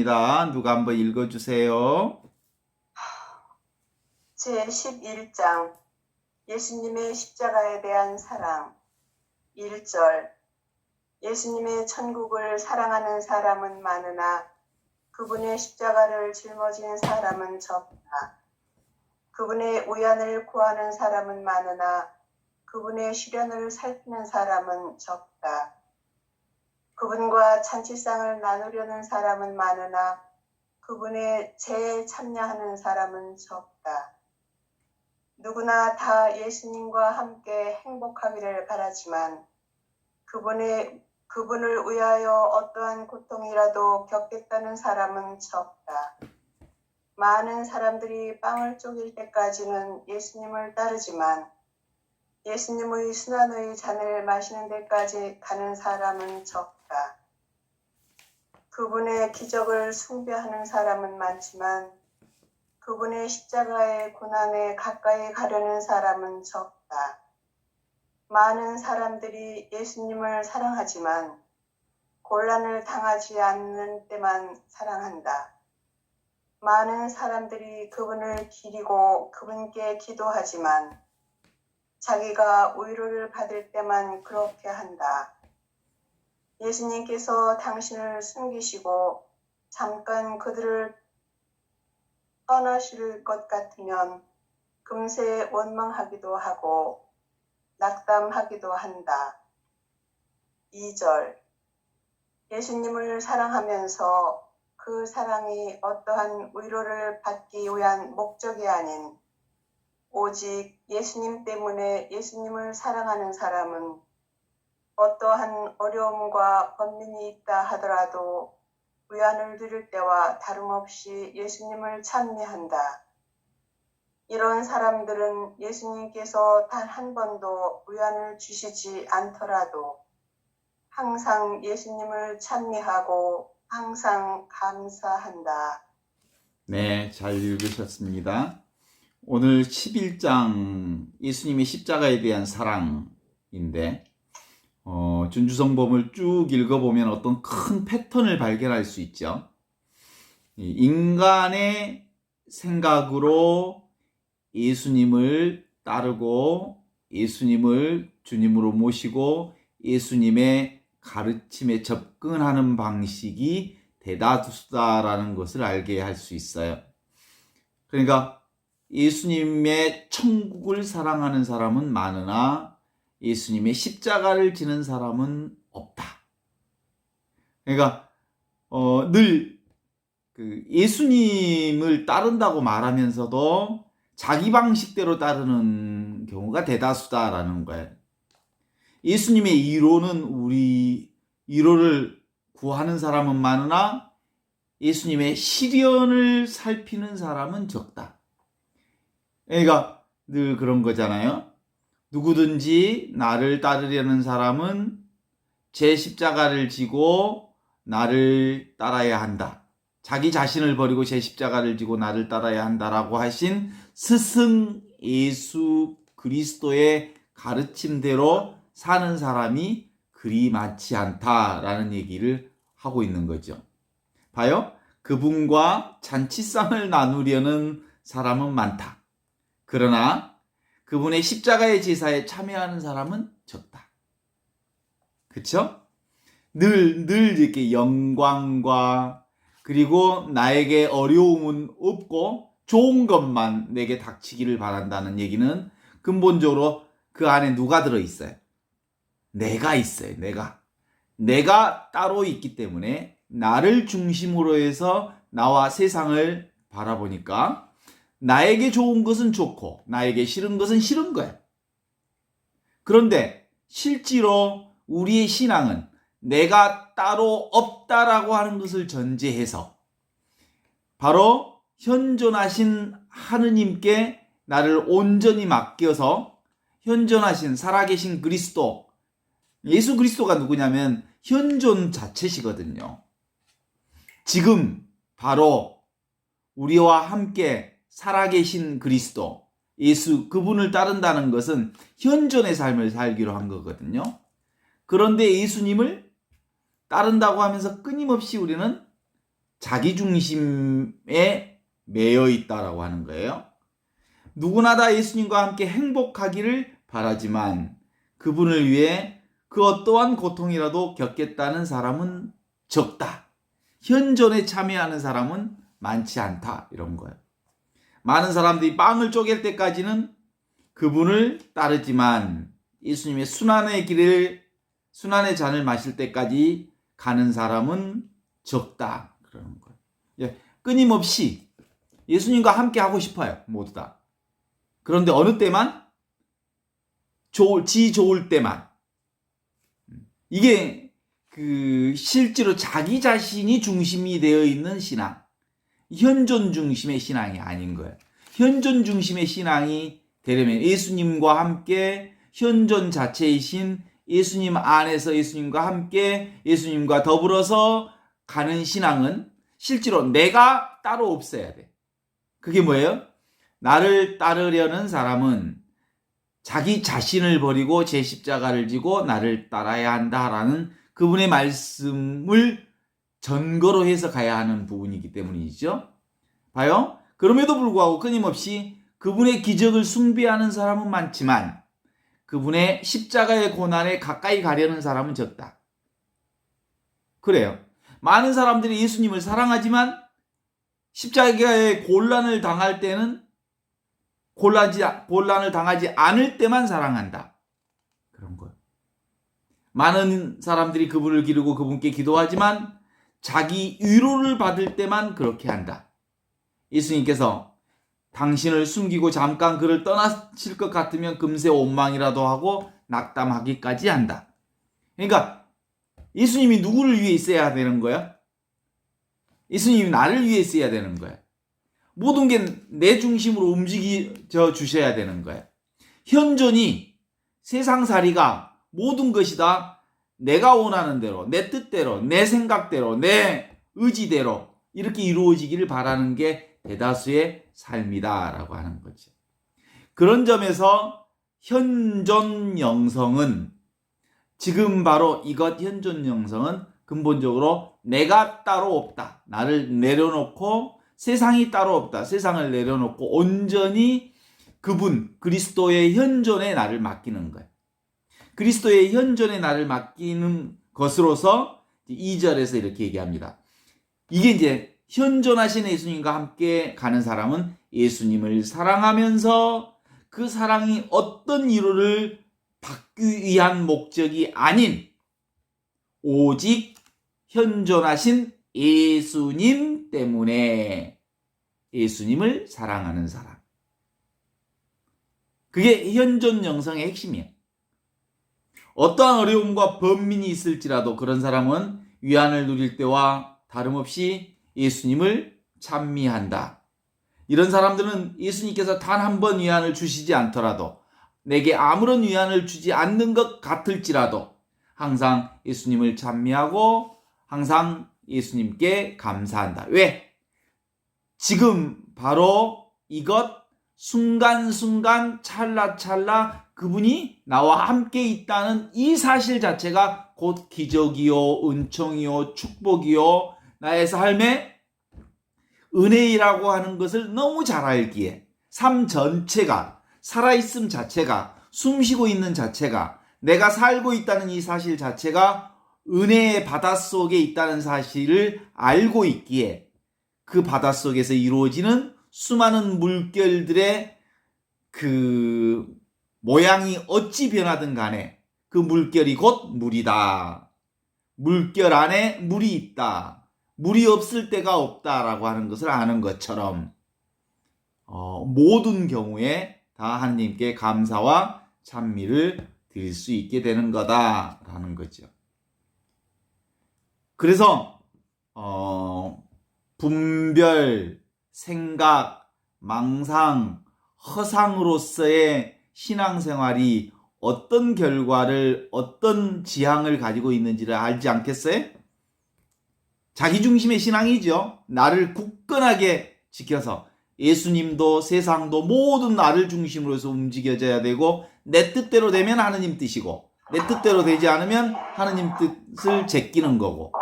누가 한번 읽어주세요. 제11장 예수님의 십자가에 대한 사랑 1절 예수님의 천국을 사랑하는 사람은 많으나 그분의 십자가를 짊어진 사람은 적다. 그분의 위안을 구하는 사람은 많으나 그분의 시련을 살피는 사람은 적다. 그분과 잔치상을 나누려는 사람은 많으나 그분의 제에 참여하는 사람은 적다. 누구나 다 예수님과 함께 행복하기를 바라지만 그분을 위하여 어떠한 고통이라도 겪겠다는 사람은 적다. 많은 사람들이 빵을 쪼갤 때까지는 예수님을 따르지만 예수님의 순환의 잔을 마시는 데까지 가는 사람은 적다. 그분의 기적을 숭배하는 사람은 많지만 그분의 십자가의 고난에 가까이 가려는 사람은 적다. 많은 사람들이 예수님을 사랑하지만 곤란을 당하지 않는 때만 사랑한다. 많은 사람들이 그분을 기리고 그분께 기도하지만 자기가 위로를 받을 때만 그렇게 한다. 예수님께서 당신을 숨기시고 잠깐 그들을 떠나실 것 같으면 금세 원망하기도 하고 낙담하기도 한다. 2절 예수님을 사랑하면서 그 사랑이 어떠한 위로를 받기 위한 목적이 아닌 오직 예수님 때문에 예수님을 사랑하는 사람은 어떠한 어려움과 번민이 있다 하더라도 위안을 누릴 때와 다름없이 예수님을 찬미한다. 이런 사람들은 예수님께서 단 한 번도 위안을 주시지 않더라도 항상 예수님을 찬미하고 항상 감사한다. 네, 잘 읽으셨습니다. 오늘 11장 예수님의 십자가에 대한 사랑인데 준주성범을 쭉 읽어보면 어떤 큰 패턴을 발견할 수 있죠. 인간의 생각으로 예수님을 따르고 예수님을 주님으로 모시고 예수님의 가르침에 접근하는 방식이 대다수다라는 것을 알게 할 수 있어요. 그러니까 예수님의 천국을 사랑하는 사람은 많으나 예수님의 십자가를 지는 사람은 없다. 그러니까 늘 예수님을 따른다고 말하면서도 자기 방식대로 따르는 경우가 대다수다라는 거예요. 예수님의 이로는 우리 이로를 구하는 사람은 많으나 예수님의 시련을 살피는 사람은 적다. 그러니까 늘 그런 거잖아요. 누구든지 나를 따르려는 사람은 제 십자가를 지고 나를 따라야 한다. 자기 자신을 버리고 제 십자가를 지고 나를 따라야 한다라고 하신 스승 예수 그리스도의 가르침대로 사는 사람이 그리 많지 않다라는 얘기를 하고 있는 거죠. 봐요. 그분과 잔치상을 나누려는 사람은 많다. 그러나 그분의 십자가의 제사에 참여하는 사람은 적다. 그렇죠? 늘 이렇게 영광과 그리고 나에게 어려움은 없고 좋은 것만 내게 닥치기를 바란다는 얘기는 근본적으로 그 안에 누가 들어있어요? 내가 있어요. 내가 따로 있기 때문에 나를 중심으로 해서 나와 세상을 바라보니까 나에게 좋은 것은 좋고 나에게 싫은 것은 싫은 거야. 그런데 실제로 우리의 신앙은 내가 따로 없다라고 하는 것을 전제해서 바로 현존하신 하느님께 나를 온전히 맡겨서 현존하신 살아계신 그리스도, 예수 그리스도가 누구냐면 현존 자체시거든요. 지금 바로 우리와 함께 살아계신 그리스도, 예수 그분을 따른다는 것은 현존의 삶을 살기로 한 거거든요. 그런데 예수님을 따른다고 하면서 끊임없이 우리는 자기 중심에 매여 있다라고 하는 거예요. 누구나 다 예수님과 함께 행복하기를 바라지만 그분을 위해 그 어떠한 고통이라도 겪겠다는 사람은 적다. 현존에 참여하는 사람은 많지 않다. 이런 거예요. 많은 사람들이 빵을 쪼갤 때까지는 그분을 따르지만 예수님의 순환의 잔을 마실 때까지 가는 사람은 적다. 그러는 거예요. 예, 끊임없이 예수님과 함께 하고 싶어요. 모두 다. 그런데 어느 때만? 좋을 때만. 이게 실제로 자기 자신이 중심이 되어 있는 신앙. 현존 중심의 신앙이 아닌 거예요. 현존 중심의 신앙이 되려면 예수님과 함께 현존 자체이신 예수님 안에서 예수님과 함께 예수님과 더불어서 가는 신앙은 실제로 내가 따로 없어야 돼. 그게 뭐예요? 나를 따르려는 사람은 자기 자신을 버리고 제 십자가를 지고 나를 따라야 한다라는 그분의 말씀을 전거로 해서 가야 하는 부분이기 때문이죠. 봐요. 그럼에도 불구하고 끊임없이 그분의 기적을 숭배하는 사람은 많지만 그분의 십자가의 고난에 가까이 가려는 사람은 적다. 그래요. 많은 사람들이 예수님을 사랑하지만 십자가의 곤란을 당할 때는 곤란을 당하지 않을 때만 사랑한다. 그런 거예요. 많은 사람들이 그분을 기르고 그분께 기도하지만 자기 위로를 받을 때만 그렇게 한다. 예수님께서 당신을 숨기고 잠깐 그를 떠나실 것 같으면 금세 원망이라도 하고 낙담하기까지 한다. 그러니까 예수님이 누구를 위해 있어야 되는 거야? 예수님이 나를 위해 있어야 되는 거야. 모든 게 내 중심으로 움직여 주셔야 되는 거야. 현존이 세상살이가 모든 것이 다 내가 원하는 대로, 내 뜻대로, 내 생각대로, 내 의지대로 이렇게 이루어지기를 바라는 게 대다수의 삶이다라고 하는 거죠. 그런 점에서 현존 영성은 지금 바로 이것 현존 영성은 근본적으로 내가 따로 없다. 나를 내려놓고 세상이 따로 없다. 세상을 내려놓고 온전히 그분 그리스도의 현존에 나를 맡기는 거예요. 그리스도의 현존에 나를 맡기는 것으로서 2절에서 이렇게 얘기합니다. 이게 이제 현존하신 예수님과 함께 가는 사람은 예수님을 사랑하면서 그 사랑이 어떤 위로를 받기 위한 목적이 아닌 오직 현존하신 예수님 때문에 예수님을 사랑하는 사람. 그게 현존 영성의 핵심이에요. 어떠한 어려움과 번민이 있을지라도 그런 사람은 위안을 누릴 때와 다름없이 예수님을 찬미한다. 이런 사람들은 예수님께서 단 한 번 위안을 주시지 않더라도 내게 아무런 위안을 주지 않는 것 같을지라도 항상 예수님을 찬미하고 항상 예수님께 감사한다. 왜? 지금 바로 이것 순간순간 찰나찰나 그분이 나와 함께 있다는 이 사실 자체가 곧 기적이요, 은총이요, 축복이요, 나의 삶의 은혜이라고 하는 것을 너무 잘 알기에 삶 전체가, 살아있음 자체가, 숨쉬고 있는 자체가, 내가 살고 있다는 이 사실 자체가 은혜의 바닷속에 있다는 사실을 알고 있기에 그 바닷속에서 이루어지는 수많은 물결들의 그 모양이 어찌 변하든 간에 그 물결이 곧 물이다. 물결 안에 물이 있다. 물이 없을 때가 없다라고 하는 것을 아는 것처럼 모든 경우에 다 하나님께 감사와 찬미를 드릴 수 있게 되는 거다라는 거죠. 그래서 분별, 생각, 망상, 허상으로서의 신앙생활이 어떤 결과를, 어떤 지향을 가지고 있는지를 알지 않겠어요? 자기 중심의 신앙이죠. 나를 굳건하게 지켜서 예수님도 세상도 모든 나를 중심으로 해서 움직여져야 되고 내 뜻대로 되면 하느님 뜻이고 내 뜻대로 되지 않으면 하느님 뜻을 제끼는 거고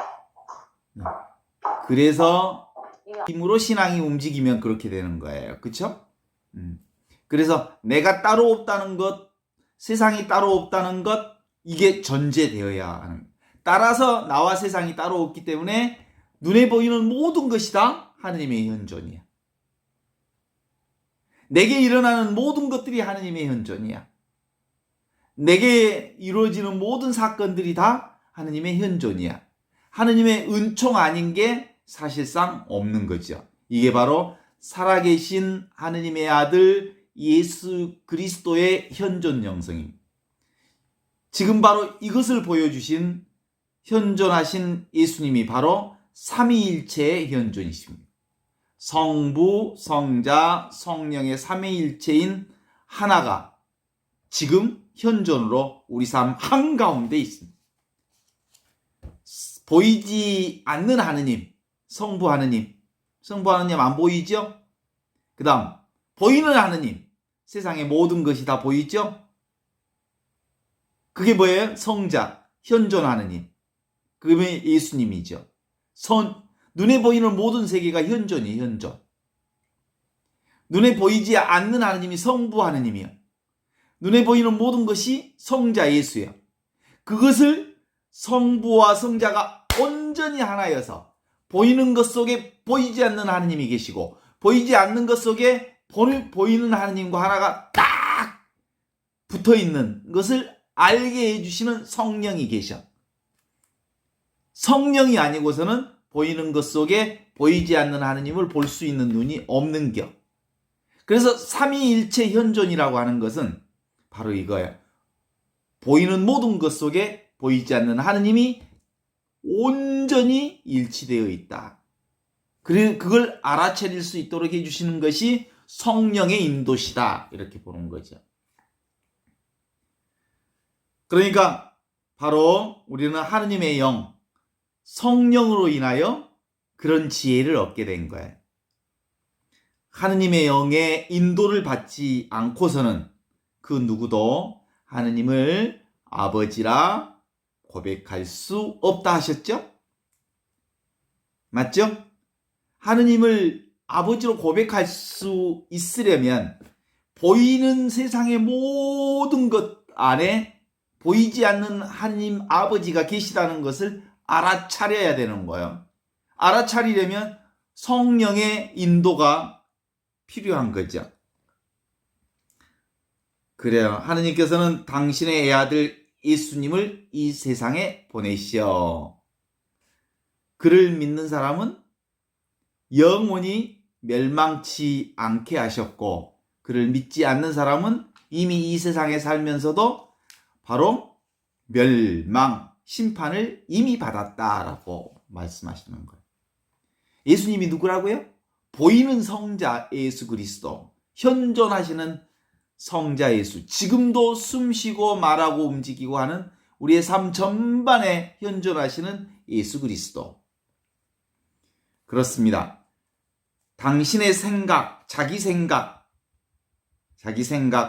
그래서 힘으로 신앙이 움직이면 그렇게 되는 거예요. 그렇죠? 그래서 내가 따로 없다는 것, 세상이 따로 없다는 것, 이게 전제되어야 하는 거예요. 따라서 나와 세상이 따로 없기 때문에 눈에 보이는 모든 것이 다 하느님의 현존이야. 내게 일어나는 모든 것들이 하느님의 현존이야. 내게 이루어지는 모든 사건들이 다 하느님의 현존이야. 하느님의 은총 아닌 게 사실상 없는 거죠. 이게 바로 살아계신 하느님의 아들 예수 그리스도의 현존 영성입니다. 지금 바로 이것을 보여주신 현존하신 예수님이 바로 삼위일체의 현존이십니다. 성부, 성자, 성령의 삼위일체인 하나가 지금 현존으로 우리 삶 한가운데 있습니다. 보이지 않는 하느님, 성부 하느님 안 보이죠? 그 다음 보이는 하느님, 세상의 모든 것이 다 보이죠? 그게 뭐예요? 성자, 현존 하느님, 그게 예수님이죠. 눈에 보이는 모든 세계가 현존이에요. 현존. 눈에 보이지 않는 하느님이 성부 하느님이요. 눈에 보이는 모든 것이 성자 예수예요. 그것을 성부와 성자가 온전히 하나여서 보이는 것 속에 보이지 않는 하느님이 계시고 보이지 않는 것 속에 보이는 하느님과 하나가 딱 붙어있는 것을 알게 해주시는 성령이 계셔. 성령이 아니고서는 보이는 것 속에 보이지 않는 하느님을 볼 수 있는 눈이 없는겨. 그래서 삼위일체 현존이라고 하는 것은 바로 이거예요. 보이는 모든 것 속에 보이지 않는 하느님이 온전히 일치되어 있다. 그걸 알아차릴 수 있도록 해주시는 것이 성령의 인도시다. 이렇게 보는 거죠. 그러니까 바로 우리는 하느님의 영, 성령으로 인하여 그런 지혜를 얻게 된 거예요. 하느님의 영의 인도를 받지 않고서는 그 누구도 하느님을 아버지라 고백할 수 없다 하셨죠? 맞죠? 하느님을 아버지로 고백할 수 있으려면 보이는 세상의 모든 것 안에 보이지 않는 하느님 아버지가 계시다는 것을 알아차려야 되는 거예요. 알아차리려면 성령의 인도가 필요한 거죠. 그래요. 하느님께서는 당신의 애아들 예수님을 이 세상에 보내시어 그를 믿는 사람은 영원히 멸망치 않게 하셨고 그를 믿지 않는 사람은 이미 이 세상에 살면서도 바로 멸망, 심판을 이미 받았다라고 말씀하시는 거예요. 예수님이 누구라고요? 보이는 성자 예수 그리스도, 현존하시는 성자 예수, 지금도 숨쉬고 말하고 움직이고 하는 우리의 삶 전반에 현존하시는 예수 그리스도. 그렇습니다. 당신의 생각, 자기 생각,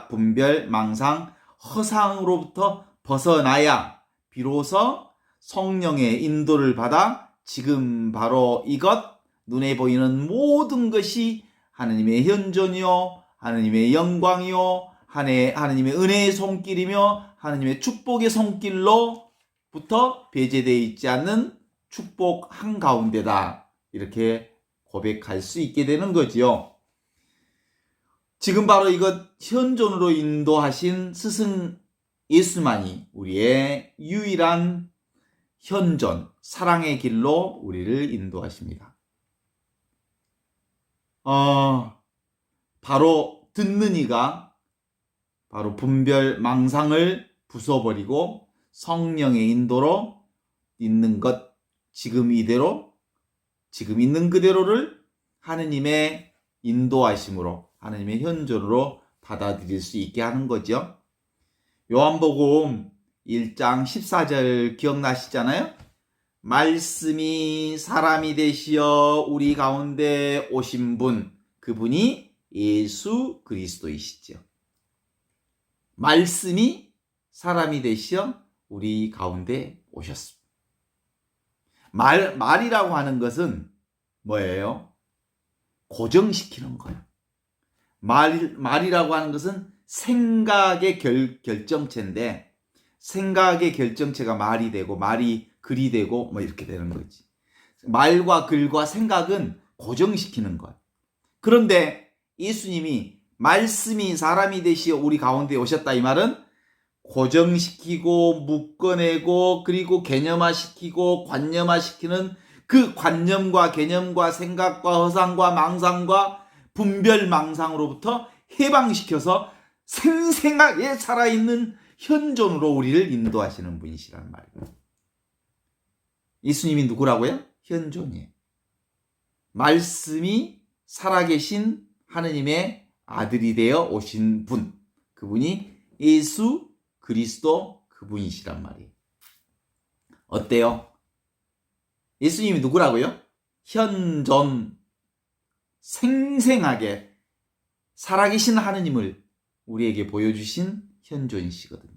분별, 망상, 허상으로부터 벗어나야 비로소 성령의 인도를 받아 지금 바로 이것, 눈에 보이는 모든 것이 하느님의 현존이요, 하느님의 영광이요, 하느님의 은혜의 손길이며 하느님의 축복의 손길로부터 배제되어 있지 않는 축복 한가운데다. 이렇게 고백할 수 있게 되는 거지요. 지금 바로 이것 현존으로 인도하신 스승 예수만이 우리의 유일한 현존, 사랑의 길로 우리를 인도하십니다. 바로 듣는 이가 바로 분별, 망상을 부숴버리고 성령의 인도로 있는 것, 지금 이대로, 지금 있는 그대로를 하느님의 인도하심으로, 하느님의 현존으로 받아들일 수 있게 하는 거죠. 요한복음 1장 14절 기억나시잖아요? 말씀이 사람이 되시어 우리 가운데 오신 분, 그분이 예수 그리스도이시죠. 말씀이 사람이 되시어 우리 가운데 오셨습니다. 말이라고 하는 것은 뭐예요? 고정시키는 거예요. 말이라고 하는 것은 생각의 결정체인데, 생각의 결정체가 말이 되고 말이 글이 되고 뭐 이렇게 되는 거지. 말과 글과 생각은 고정시키는 거예요. 그런데 예수님이 말씀이 사람이 되시어 우리 가운데 오셨다, 이 말은 고정시키고 묶어내고 그리고 개념화시키고 관념화시키는 그 관념과 개념과 생각과 허상과 망상과 분별망상으로부터 해방시켜서 생생하게 살아있는 현존으로 우리를 인도하시는 분이시란 말이에요. 예수님이 누구라고요? 현존이에요. 말씀이 살아계신 하느님의 아들이 되어 오신 분, 그분이 예수 그리스도 그분이시란 말이에요. 어때요? 예수님이 누구라고요? 현존, 생생하게 살아계신 하느님을 우리에게 보여주신 현존이시거든요.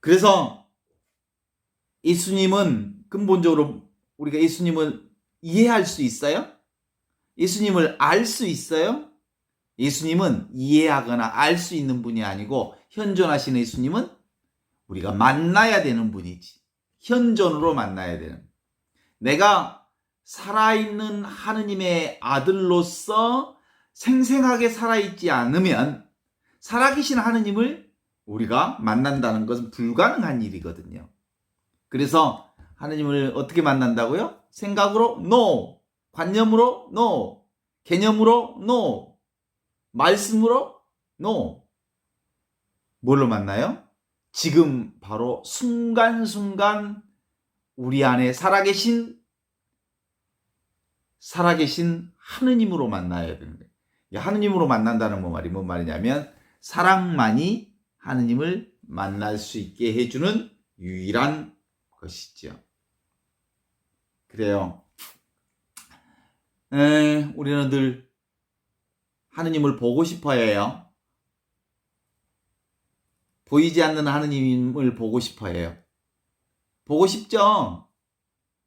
그래서 예수님은 근본적으로 우리가 예수님을 이해할 수 있어요? 예수님을 알 수 있어요? 예수님은 이해하거나 알 수 있는 분이 아니고 현존하신 예수님은 우리가 만나야 되는 분이지. 현존으로 만나야 되는. 내가 살아있는 하느님의 아들로서 생생하게 살아있지 않으면 살아계신 하느님을 우리가 만난다는 것은 불가능한 일이거든요. 그래서 하느님을 어떻게 만난다고요? 생각으로? No. 관념으로? No. 개념으로? No. 말씀으로? No. 뭘로 만나요? 지금 바로 순간순간 우리 안에 살아계신 하느님으로 만나야 되는 거예요. 하느님으로 만난다는 뭔 말이냐면 사랑만이 하느님을 만날 수 있게 해주는 유일한 것이죠. 그래요. 우리는 늘 하느님을 보고 싶어야 해요. 보이지 않는 하느님을 보고 싶어야 해요. 보고 싶죠?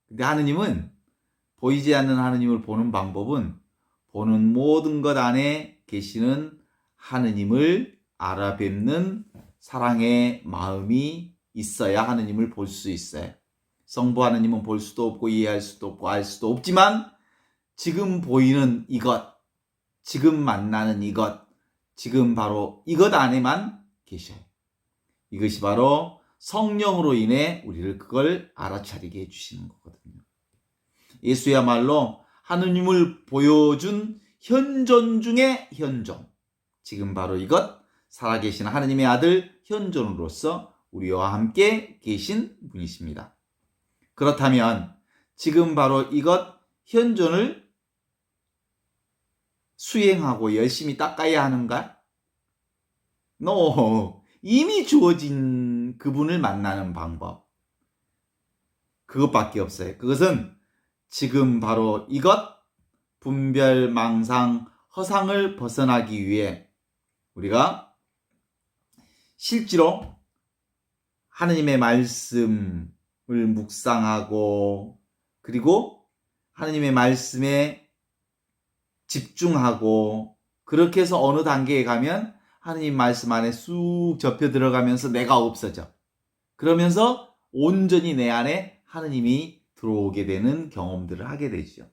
근데 하느님은 보이지 않는 하느님을 보는 방법은 보는 모든 것 안에 계시는 하느님을 알아뵙는 사랑의 마음이 있어야 하느님을 볼 수 있어요. 성부 하느님은 볼 수도 없고 이해할 수도 없고 알 수도 없지만 지금 보이는 이것, 지금 만나는 이것, 지금 바로 이것 안에만 계셔요. 이것이 바로 성령으로 인해 우리를 그걸 알아차리게 해주시는 거거든요. 예수야말로 하느님을 보여준 현존 중에 현존. 지금 바로 이것, 살아계신 하느님의 아들 현존으로서 우리와 함께 계신 분이십니다. 그렇다면 지금 바로 이것 현존을 수행하고 열심히 닦아야 하는가? No. 이미 주어진 그분을 만나는 방법. 그것밖에 없어요. 그것은 지금 바로 이것, 분별, 망상, 허상을 벗어나기 위해 우리가 실제로 하느님의 말씀을 묵상하고 그리고 하느님의 말씀에 집중하고 그렇게 해서 어느 단계에 가면 하느님 말씀 안에 쑥 접혀 들어가면서 내가 없어져. 그러면서 온전히 내 안에 하느님이 들어오게 되는 경험들을 하게 되죠.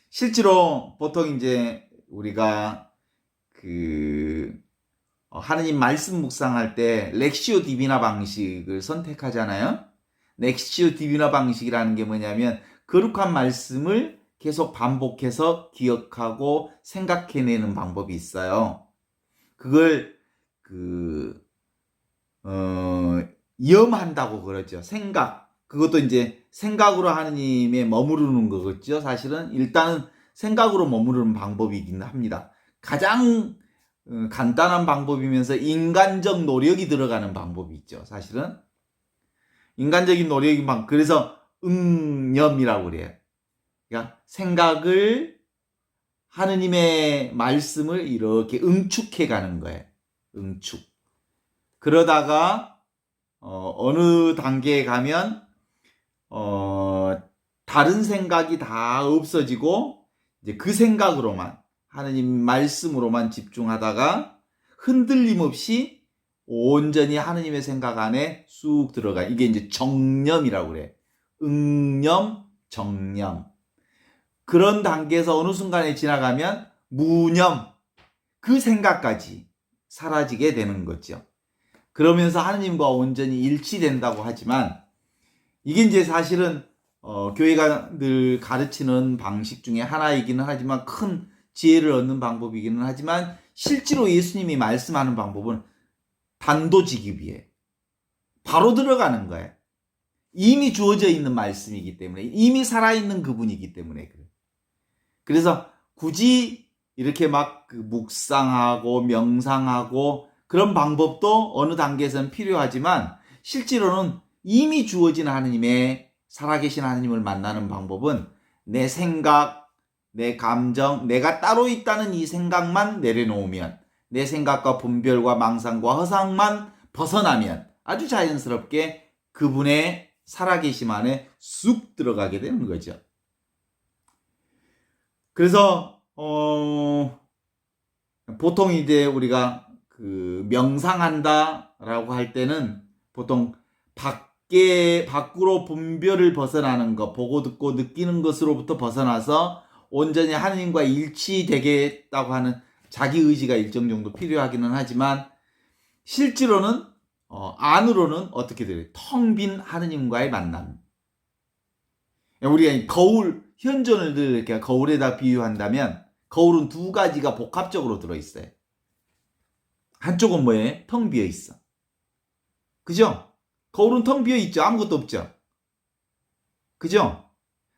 실제로 보통 이제 우리가 하느님 말씀 묵상할 때 렉시오 디비나 방식을 선택하잖아요. 렉시오 디비나 방식이라는 게 뭐냐면 거룩한 말씀을 계속 반복해서 기억하고 생각해내는 방법이 있어요. 그걸 염한다고 그러죠. 생각. 그것도 이제 생각으로 하느님에 머무르는 거겠죠. 사실은 일단은 생각으로 머무르는 방법이긴 합니다. 가장 간단한 방법이면서 인간적 노력이 들어가는 방법이 있죠. 사실은 인간적인 노력이 그래서 응념이라고 그래요. 그러니까 생각을 하느님의 말씀을 이렇게 응축해 가는 거예요. 응축. 그러다가 어느 단계에 가면 다른 생각이 다 없어지고 이제 그 생각으로만 하느님 말씀으로만 집중하다가 흔들림 없이 온전히 하느님의 생각 안에 쑥 들어가. 이게 이제 정념이라고 그래. 응념, 정념. 그런 단계에서 어느 순간에 지나가면 무념, 그 생각까지 사라지게 되는 거죠. 그러면서 하느님과 온전히 일치된다고 하지만 이게 이제 사실은 교회가 늘 가르치는 방식 중에 하나이기는 하지만 큰 지혜를 얻는 방법이기는 하지만 실제로 예수님이 말씀하는 방법은 단도직입이에요. 바로 들어가는 거예요. 이미 주어져 있는 말씀이기 때문에, 이미 살아있는 그분이기 때문에 그래요. 그래서 굳이 이렇게 막 묵상하고 명상하고 그런 방법도 어느 단계에서는 필요하지만 실제로는 이미 주어진 하느님의 살아계신 하느님을 만나는 방법은 내 생각, 내 감정, 내가 따로 있다는 이 생각만 내려놓으면, 내 생각과 분별과 망상과 허상만 벗어나면 아주 자연스럽게 그분의 살아계심 안에 쑥 들어가게 되는 거죠. 그래서 보통 이제 우리가 명상한다라고 할 때는 보통 밖으로 분별을 벗어나는 것, 보고 듣고 느끼는 것으로부터 벗어나서 온전히 하느님과 일치되겠다고 하는 자기 의지가 일정 정도 필요하기는 하지만 실제로는 안으로는 어떻게 돼요? 텅 빈 하느님과의 만남. 우리가 현존을 늘 이렇게 거울에다 비유한다면 거울은 두 가지가 복합적으로 들어있어요. 한쪽은 뭐예요? 텅 비어 있어. 그죠? 거울은 텅 비어 있죠. 아무것도 없죠. 그죠?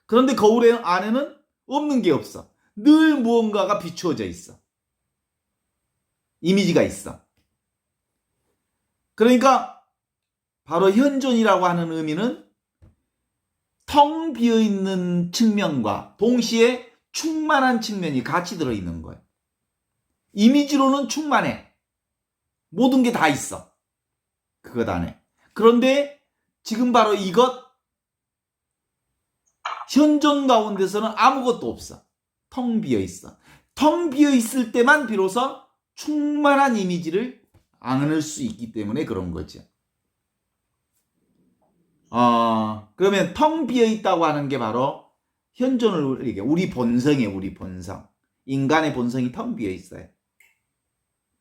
그런데 거울 안에는 없는 게 없어. 늘 무언가가 비추어져 있어. 이미지가 있어. 그러니까 바로 현존이라고 하는 의미는 텅 비어있는 측면과 동시에 충만한 측면이 같이 들어있는 거예요. 이미지로는 충만해. 모든 게 다 있어. 그것 안에. 그런데 지금 바로 이것 현존 가운데서는 아무것도 없어. 텅 비어있어. 텅 비어있을 때만 비로소 충만한 이미지를 안을 수 있기 때문에 그런 거죠. 그러면 텅 비어있다고 하는 게 바로 현존을, 우리 본성이에요. 우리 본성. 인간의 본성이 텅 비어있어요.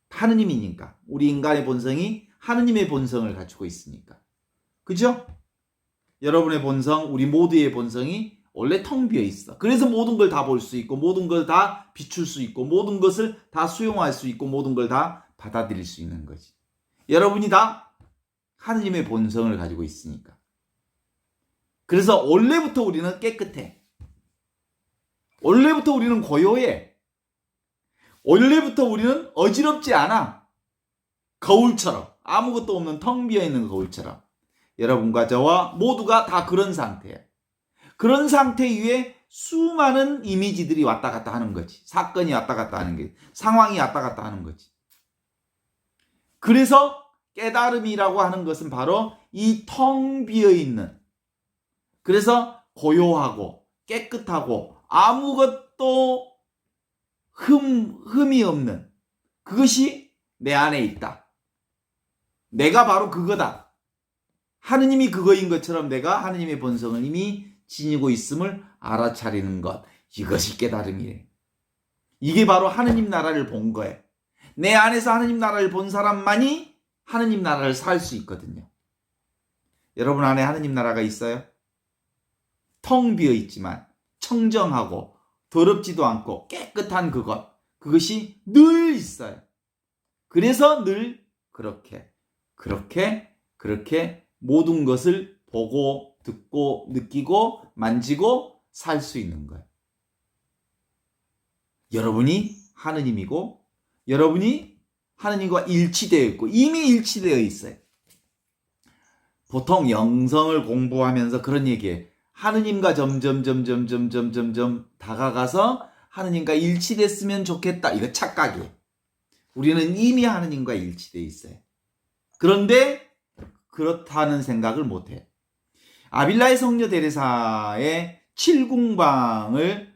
하느님이니까. 우리 인간의 본성이 하느님의 본성을 갖추고 있으니까. 그죠? 여러분의 본성, 우리 모두의 본성이 원래 텅 비어있어. 그래서 모든 걸 다 볼 수 있고 모든 걸 다 비출 수 있고 모든 것을 다 수용할 수 있고 모든 걸 다 받아들일 수 있는 거지. 여러분이 다 하느님의 본성을 가지고 있으니까. 그래서 원래부터 우리는 깨끗해. 원래부터 우리는 고요해. 원래부터 우리는 어지럽지 않아. 거울처럼. 아무것도 없는 텅 비어있는 거울처럼. 여러분과 저와 모두가 다 그런 상태예요. 그런 상태 위에 수많은 이미지들이 왔다 갔다 하는 거지. 사건이 왔다 갔다 하는 거지. 상황이 왔다 갔다 하는 거지. 그래서 깨달음이라고 하는 것은 바로 이 텅 비어있는, 그래서 고요하고 깨끗하고 아무것도 흠이 없는 그것이 내 안에 있다. 내가 바로 그거다. 하느님이 그거인 것처럼 내가 하느님의 본성을 이미 지니고 있음을 알아차리는 것. 이것이 깨달음이에요. 이게 바로 하느님 나라를 본 거예요. 내 안에서 하느님 나라를 본 사람만이 하느님 나라를 살 수 있거든요. 여러분 안에 하느님 나라가 있어요? 텅 비어 있지만 청정하고 더럽지도 않고 깨끗한 그것이 늘 있어요. 그래서 늘 그렇게 모든 것을 보고 듣고 느끼고 만지고 살 수 있는 거예요. 여러분이 하느님이고 여러분이 하느님과 일치되어 있고 이미 일치되어 있어요. 보통 영성을 공부하면서 그런 얘기해요. 하느님과 점점 다가가서 하느님과 일치됐으면 좋겠다. 이거 착각이에요. 우리는 이미 하느님과 일치되어 있어요. 그런데 그렇다는 생각을 못해요. 아빌라의 성녀 데레사의 7궁방을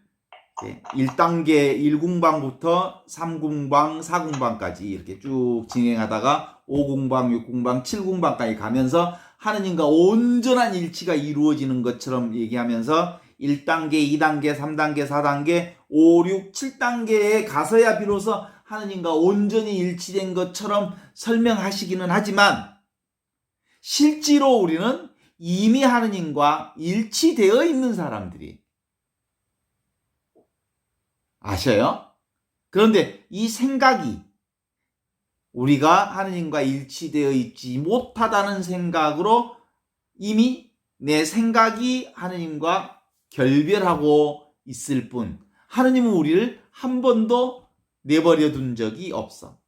1단계 1궁방부터 3궁방, 4궁방까지 이렇게 쭉 진행하다가 5궁방, 6궁방, 7궁방까지 가면서 하느님과 온전한 일치가 이루어지는 것처럼 얘기하면서 1단계, 2단계, 3단계, 4단계, 5, 6, 7단계에 가서야 비로소 하느님과 온전히 일치된 것처럼 설명하시기는 하지만 실제로 우리는 이미 하느님과 일치되어 있는 사람들이 아셔요? 그런데 이 생각이 우리가 하느님과 일치되어 있지 못하다는 생각으로 이미 내 생각이 하느님과 결별하고 있을 뿐 하느님은 우리를 한 번도 내버려 둔 적이 없어.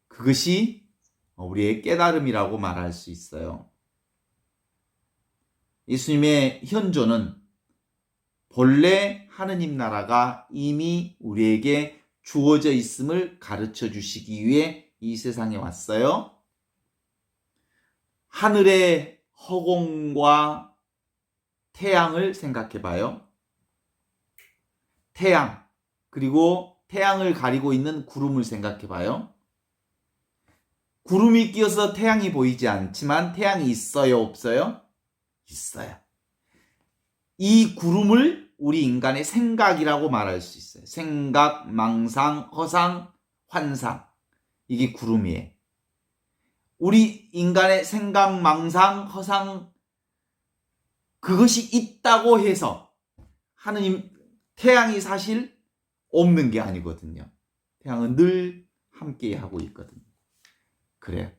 그것이 우리의 깨달음이라고 말할 수 있어요. 예수님의 현존은 본래 하느님 나라가 이미 우리에게 주어져 있음을 가르쳐 주시기 위해 이 세상에 왔어요. 하늘의 허공과 태양을 생각해 봐요. 태양, 그리고 태양을 가리고 있는 구름을 생각해 봐요. 구름이 끼어서 태양이 보이지 않지만 태양이 있어요, 없어요? 있어요. 이 구름을 우리 인간의 생각이라고 말할 수 있어요. 생각, 망상, 허상, 환상. 이게 구름이에요. 우리 인간의 생각, 망상, 허상, 그것이 있다고 해서 하느님, 태양이 사실 없는 게 아니거든요. 태양은 늘 함께 하고 있거든요. 그래요.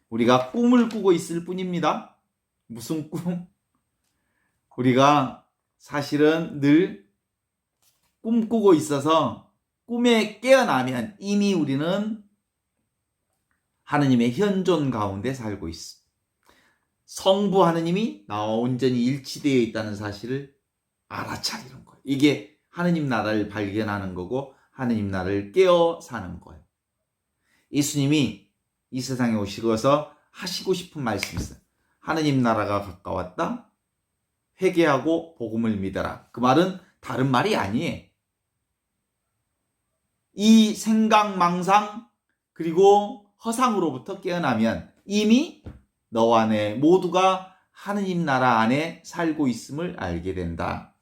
우리가 꿈을 꾸고 있을 뿐입니다. 무슨 꿈? 우리가 사실은 늘 꿈꾸고 있어서 꿈에 깨어나면 이미 우리는 하느님의 현존 가운데 살고 있어. 성부 하느님이 나와 온전히 일치되어 있다는 사실을 알아차리는 거예요. 이게 하느님 나라를 발견하는 거고 하느님 나라를 깨어 사는 거예요. 예수님이 이 세상에 오시고서 하시고 싶은 말씀이 있어요. 하느님 나라가 가까웠다. 회개하고 복음을 믿어라. 그 말은 다른 말이 아니에요. 이 생각, 망상, 그리고 허상으로부터 깨어나면 이미 너와 내 모두가 하느님 나라 안에 살고 있음을 알게 된다.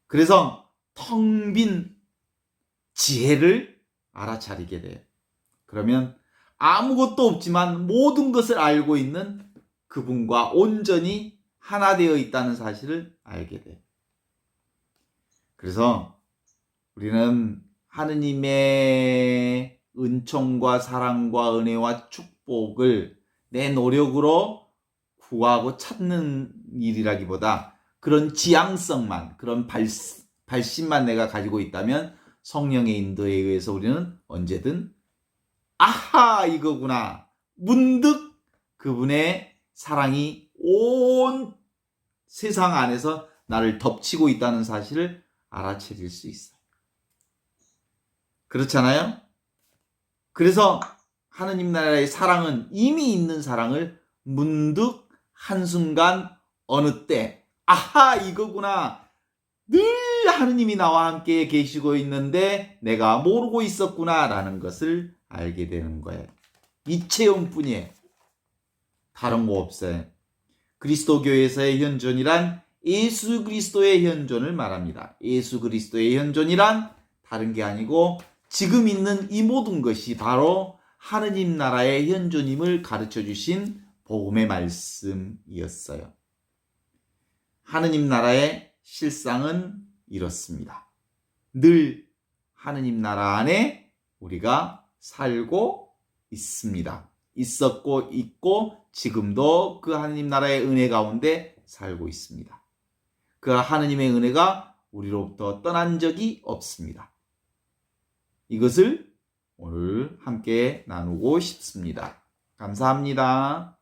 그래서 텅 빈 지혜를 알아차리게 돼요. 그러면 아무것도 없지만 모든 것을 알고 있는 그분과 온전히 하나 되어 있다는 사실을 알게 돼요. 그래서 우리는 하느님의 은총과 사랑과 은혜와 축복을 내 노력으로 구하고 찾는 일이라기보다 그런 지향성만, 그런 발심만 내가 가지고 있다면 성령의 인도에 의해서 우리는 언제든 아하 이거구나. 문득 그분의 사랑이 온 세상 안에서 나를 덮치고 있다는 사실을 알아차릴 수 있어요. 그렇잖아요? 그래서 하느님 나라의 사랑은 이미 있는 사랑을 문득 한순간 어느 때 아하 이거구나. 늘 하느님이 나와 함께 계시고 있는데 내가 모르고 있었구나 라는 것을 알게 되는 거예요. 이 체험뿐이에요. 다른 거 없어요. 그리스도 교회에서의 현존이란 예수 그리스도의 현존을 말합니다. 예수 그리스도의 현존이란 다른 게 아니고 지금 있는 이 모든 것이 바로 하느님 나라의 현존임을 가르쳐 주신 복음의 말씀이었어요. 하느님 나라의 실상은 이렇습니다. 늘 하느님 나라 안에 우리가 살고 있습니다. 있었고 있고 지금도 그 하느님 나라의 은혜 가운데 살고 있습니다. 그 하느님의 은혜가 우리로부터 떠난 적이 없습니다. 이것을 오늘 함께 나누고 싶습니다. 감사합니다.